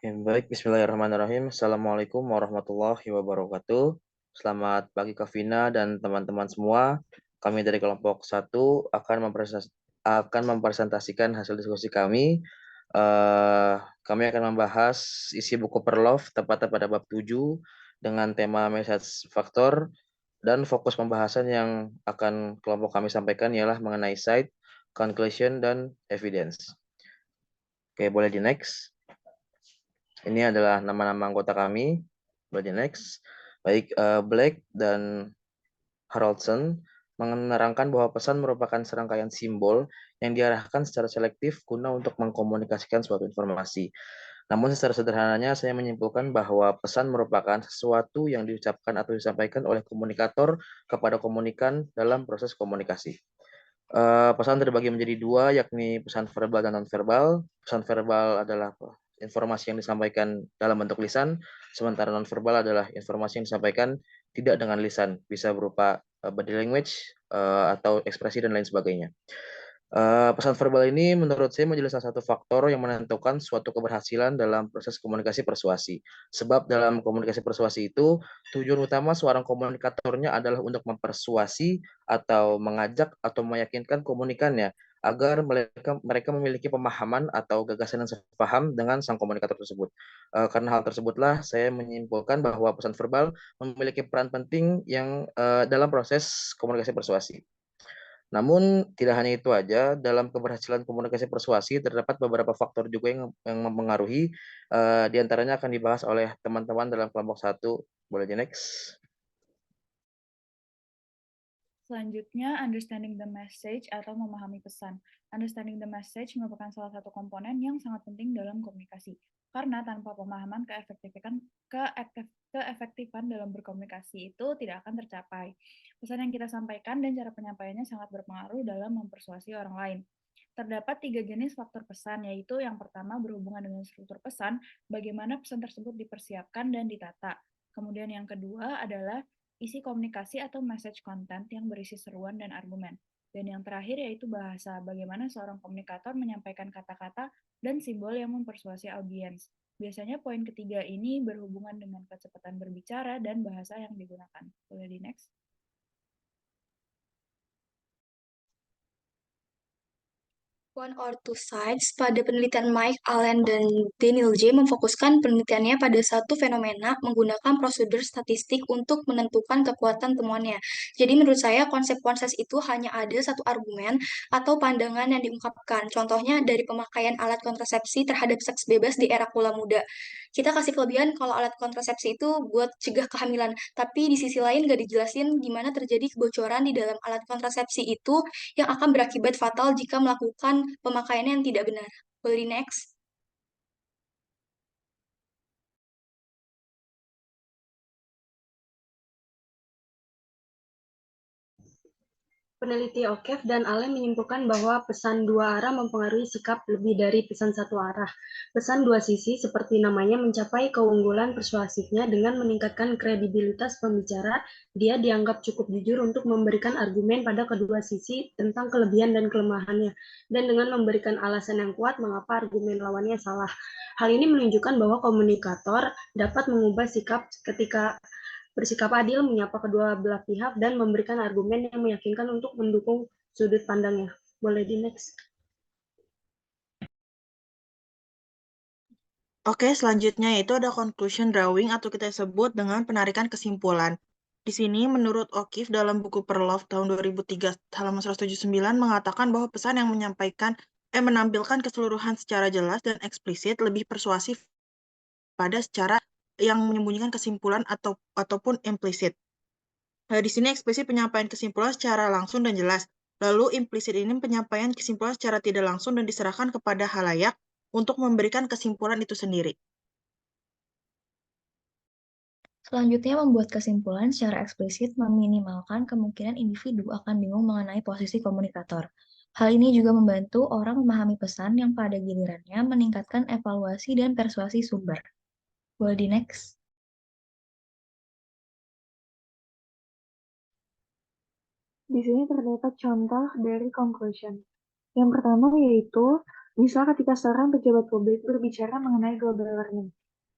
Baik, bismillahirrahmanirrahim. Assalamualaikum warahmatullahi wabarakatuh. Selamat pagi Kak Vina dan teman-teman semua. Kami dari kelompok 1 akan mempresentasikan hasil diskusi kami. Kami akan membahas isi buku Perlov, tepatnya pada bab 7, dengan tema message factor, dan fokus pembahasan yang akan kelompok kami sampaikan ialah mengenai site, conclusion, dan evidence. Oke, boleh di next. Ini adalah nama-nama anggota kami. Boleh next. Baik, Black dan Haroldson menerangkan bahwa pesan merupakan serangkaian simbol yang diarahkan secara selektif guna untuk mengkomunikasikan suatu informasi. Namun secara sederhananya saya menyimpulkan bahwa pesan merupakan sesuatu yang diucapkan atau disampaikan oleh komunikator kepada komunikan dalam proses komunikasi. Pesan terbagi menjadi dua, yakni pesan verbal dan non-verbal. Pesan verbal adalah informasi yang disampaikan dalam bentuk lisan, sementara non-verbal adalah informasi yang disampaikan tidak dengan lisan, bisa berupa body language atau ekspresi dan lain sebagainya. Pesan verbal ini menurut saya menjadi salah satu faktor yang menentukan suatu keberhasilan dalam proses komunikasi persuasi. Sebab dalam komunikasi persuasi itu, tujuan utama seorang komunikatornya adalah untuk mempersuasi atau mengajak atau meyakinkan komunikannya agar mereka memiliki pemahaman atau gagasan yang sepaham dengan sang komunikator tersebut. Karena hal tersebutlah saya menyimpulkan bahwa pesan verbal memiliki peran penting yang dalam proses komunikasi persuasi. Namun tidak hanya itu aja, dalam keberhasilan komunikasi persuasi terdapat beberapa faktor juga yang mempengaruhi, di antaranya akan dibahas oleh teman-teman dalam kelompok 1. Boleh di next. Selanjutnya, understanding the message atau memahami pesan. Understanding the message merupakan salah satu komponen yang sangat penting dalam komunikasi. Karena tanpa pemahaman keefektifan dalam berkomunikasi itu tidak akan tercapai. Pesan yang kita sampaikan dan cara penyampaiannya sangat berpengaruh dalam mempersuasi orang lain. Terdapat 3 jenis faktor pesan, yaitu yang pertama berhubungan dengan struktur pesan, bagaimana pesan tersebut dipersiapkan dan ditata. Kemudian yang kedua adalah isi komunikasi atau message content yang berisi seruan dan argumen. Dan yang terakhir yaitu bahasa, bagaimana seorang komunikator menyampaikan kata-kata dan simbol yang mempersuasi audiens. Biasanya poin ketiga ini berhubungan dengan kecepatan berbicara dan bahasa yang digunakan. Boleh di next? One or Two Sides pada penelitian Mike Allen dan Daniel J. memfokuskan penelitiannya pada satu fenomena menggunakan prosedur statistik untuk menentukan kekuatan temuannya. Jadi menurut saya konsep konses itu hanya ada satu argumen atau pandangan yang diungkapkan. Contohnya dari pemakaian alat kontrasepsi terhadap seks bebas di era kula muda. Kita kasih kelebihan kalau alat kontrasepsi itu buat cegah kehamilan, tapi di sisi lain nggak dijelasin gimana terjadi kebocoran di dalam alat kontrasepsi itu yang akan berakibat fatal jika melakukan pemakaiannya yang tidak benar. Boleh di next? Peneliti O'Keefe dan Allen menyimpulkan bahwa pesan dua arah mempengaruhi sikap lebih dari pesan satu arah. Pesan dua sisi seperti namanya mencapai keunggulan persuasifnya dengan meningkatkan kredibilitas pembicara. Dia dianggap cukup jujur untuk memberikan argumen pada kedua sisi tentang kelebihan dan kelemahannya, dan dengan memberikan alasan yang kuat mengapa argumen lawannya salah. Hal ini menunjukkan bahwa komunikator dapat mengubah sikap ketika bersikap adil, menyapa kedua belah pihak, dan memberikan argumen yang meyakinkan untuk mendukung sudut pandangnya. Boleh di next. Oke, selanjutnya itu ada conclusion drawing atau kita sebut dengan penarikan kesimpulan. Di sini, menurut O'Keefe dalam buku Perlov tahun 2003 halaman 179 mengatakan bahwa pesan yang menampilkan keseluruhan secara jelas dan eksplisit lebih persuasif pada secara yang menyembunyikan kesimpulan ataupun implisit. Di sini eksplisit penyampaian kesimpulan secara langsung dan jelas. Lalu implisit ini penyampaian kesimpulan secara tidak langsung dan diserahkan kepada halayak untuk memberikan kesimpulan itu sendiri. Selanjutnya, membuat kesimpulan secara eksplisit meminimalkan kemungkinan individu akan bingung mengenai posisi komunikator. Hal ini juga membantu orang memahami pesan yang pada gilirannya meningkatkan evaluasi dan persuasi sumber. Boleh di next? Di sini terdapat contoh dari conclusion. Yang pertama yaitu Misal ketika seorang pejabat publik berbicara mengenai global warming.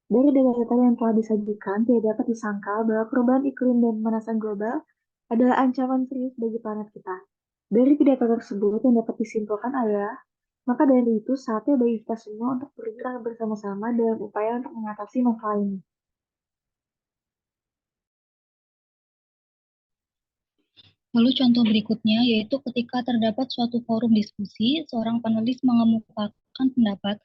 Dari data-data yang telah disajikan, tidak dapat disangkal bahwa perubahan iklim dan pemanasan global adalah ancaman serius bagi planet kita. Dari pidato tersebut yang dapat disimpulkan adalah, maka dari itu saatnya bagi kita semua untuk bergerak bersama-sama dalam upaya untuk mengatasi masalah ini. Lalu contoh berikutnya yaitu ketika terdapat suatu forum diskusi, seorang panelis mengemukakan pendapat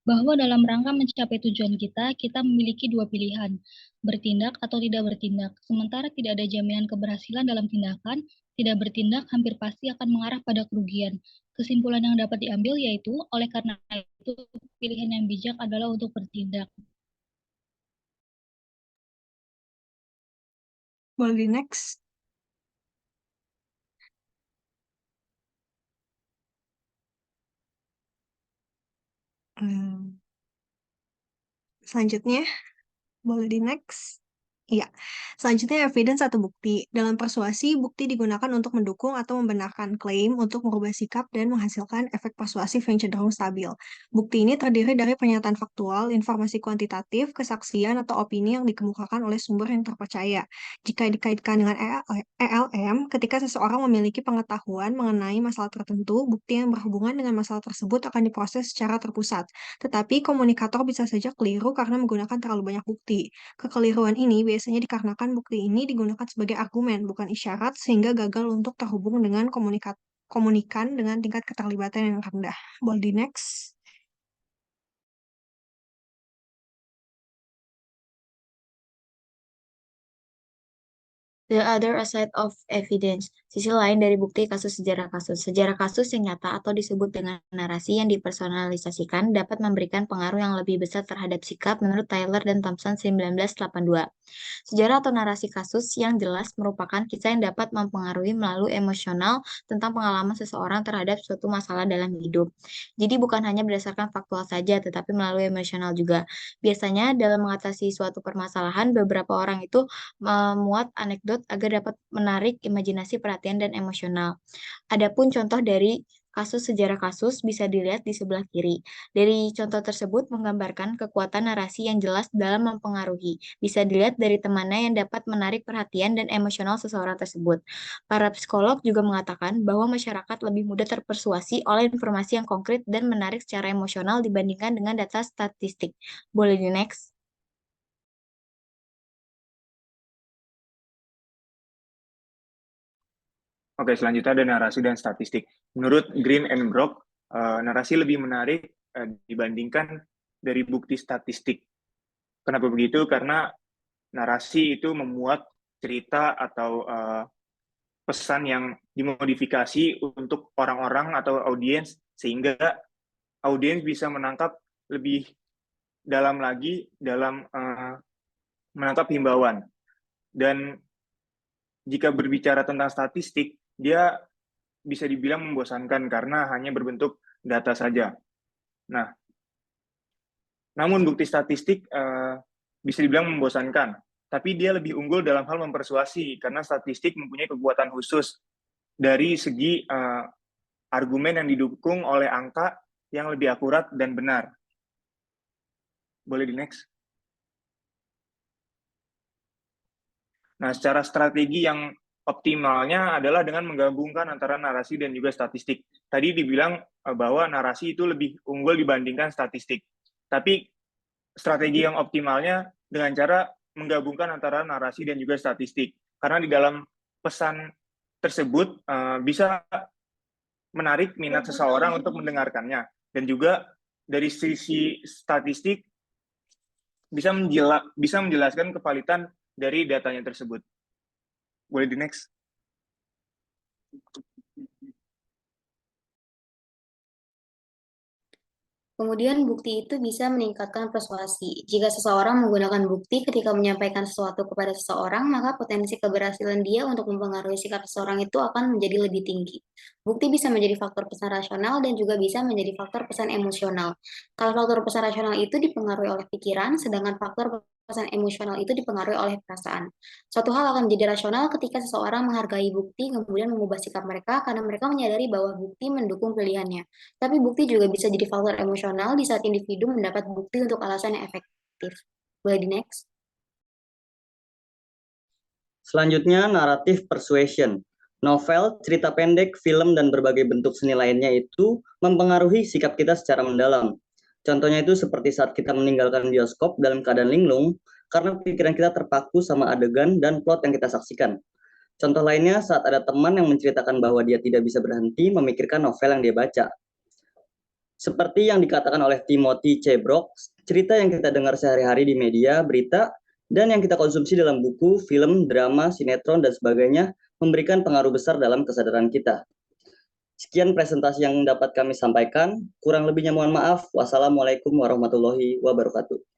bahwa dalam rangka mencapai tujuan kita memiliki dua pilihan, bertindak atau tidak bertindak. Sementara tidak ada jaminan keberhasilan dalam tindakan, tidak bertindak hampir pasti akan mengarah pada kerugian. Kesimpulan yang dapat diambil yaitu, oleh karena itu, pilihan yang bijak adalah untuk bertindak. Boleh di next. Selanjutnya, boleh di next. Iya, selanjutnya evidence atau bukti. Dalam persuasi, bukti digunakan untuk mendukung atau membenarkan klaim untuk merubah sikap dan menghasilkan efek persuasif yang cenderung stabil. Bukti ini terdiri dari pernyataan faktual, informasi kuantitatif, kesaksian, atau opini yang dikemukakan oleh sumber yang terpercaya. Jika dikaitkan dengan ELM, ketika seseorang memiliki pengetahuan mengenai masalah tertentu, bukti yang berhubungan dengan masalah tersebut akan diproses secara terpusat. Tetapi komunikator bisa saja keliru karena menggunakan terlalu banyak bukti. Kekeliruan ini biasanya dikarenakan bukti ini digunakan sebagai argumen, bukan isyarat, sehingga gagal untuk terhubung dengan komunikan dengan tingkat keterlibatan yang rendah. Boleh di next. The other side of evidence, sisi lain dari bukti kasus sejarah kasus. Sejarah kasus yang nyata atau disebut dengan narasi yang dipersonalisasikan dapat memberikan pengaruh yang lebih besar terhadap sikap menurut Taylor dan Thompson 1982. Sejarah atau narasi kasus yang jelas merupakan kisah yang dapat mempengaruhi melalui emosional tentang pengalaman seseorang terhadap suatu masalah dalam hidup. Jadi bukan hanya berdasarkan faktual saja, tetapi melalui emosional juga. Biasanya dalam mengatasi suatu permasalahan, beberapa orang itu memuat anekdot agar dapat menarik imajinasi, perhatian, dan emosional. Adapun contoh dari kasus sejarah kasus bisa dilihat di sebelah kiri. Dari contoh tersebut menggambarkan kekuatan narasi yang jelas dalam mempengaruhi. Bisa dilihat dari temannya yang dapat menarik perhatian dan emosional seseorang tersebut. Para psikolog juga mengatakan bahwa masyarakat lebih mudah terpersuasi oleh informasi yang konkret dan menarik secara emosional dibandingkan dengan data statistik. Boleh di next? Oke, selanjutnya ada narasi dan statistik. Menurut Green and Brock, narasi lebih menarik dibandingkan dari bukti statistik. Kenapa begitu? Karena narasi itu memuat cerita atau pesan yang dimodifikasi untuk orang-orang atau audiens, sehingga audiens bisa menangkap lebih dalam lagi dalam menangkap himbauan. Dan jika berbicara tentang statistik, dia bisa dibilang membosankan karena hanya berbentuk data saja. Nah, namun bukti statistik bisa dibilang membosankan, tapi dia lebih unggul dalam hal mempersuasi karena statistik mempunyai kekuatan khusus dari segi argumen yang didukung oleh angka yang lebih akurat dan benar. Boleh di next? Nah, secara strategi yang optimalnya adalah dengan menggabungkan antara narasi dan juga statistik. Tadi dibilang bahwa narasi itu lebih unggul dibandingkan statistik. Tapi strategi yang optimalnya dengan cara menggabungkan antara narasi dan juga statistik. Karena di dalam pesan tersebut bisa menarik minat seseorang untuk mendengarkannya. Dan juga dari sisi statistik bisa menjelaskan kevalitan dari datanya tersebut. Boleh di next? Kemudian bukti itu bisa meningkatkan persuasi. Jika seseorang menggunakan bukti ketika menyampaikan sesuatu kepada seseorang, maka potensi keberhasilan dia untuk mempengaruhi sikap seseorang itu akan menjadi lebih tinggi. Bukti bisa menjadi faktor pesan rasional dan juga bisa menjadi faktor pesan emosional. Kalau faktor pesan rasional itu dipengaruhi oleh pikiran, sedangkan faktor alasan emosional itu dipengaruhi oleh perasaan. Suatu hal akan menjadi rasional ketika seseorang menghargai bukti kemudian mengubah sikap mereka karena mereka menyadari bahwa bukti mendukung pilihannya. Tapi bukti juga bisa jadi faktor emosional di saat individu mendapat bukti untuk alasan yang efektif. Boleh di next? Selanjutnya, naratif persuasion. Novel, cerita pendek, film, dan berbagai bentuk seni lainnya itu mempengaruhi sikap kita secara mendalam. Contohnya itu seperti saat kita meninggalkan bioskop dalam keadaan linglung, karena pikiran kita terpaku sama adegan dan plot yang kita saksikan. Contoh lainnya saat ada teman yang menceritakan bahwa dia tidak bisa berhenti memikirkan novel yang dia baca. Seperti yang dikatakan oleh Timothy C. Brock, cerita yang kita dengar sehari-hari di media, berita, dan yang kita konsumsi dalam buku, film, drama, sinetron, dan sebagainya memberikan pengaruh besar dalam kesadaran kita. Sekian presentasi yang dapat kami sampaikan. Kurang lebihnya mohon maaf. Wassalamualaikum warahmatullahi wabarakatuh.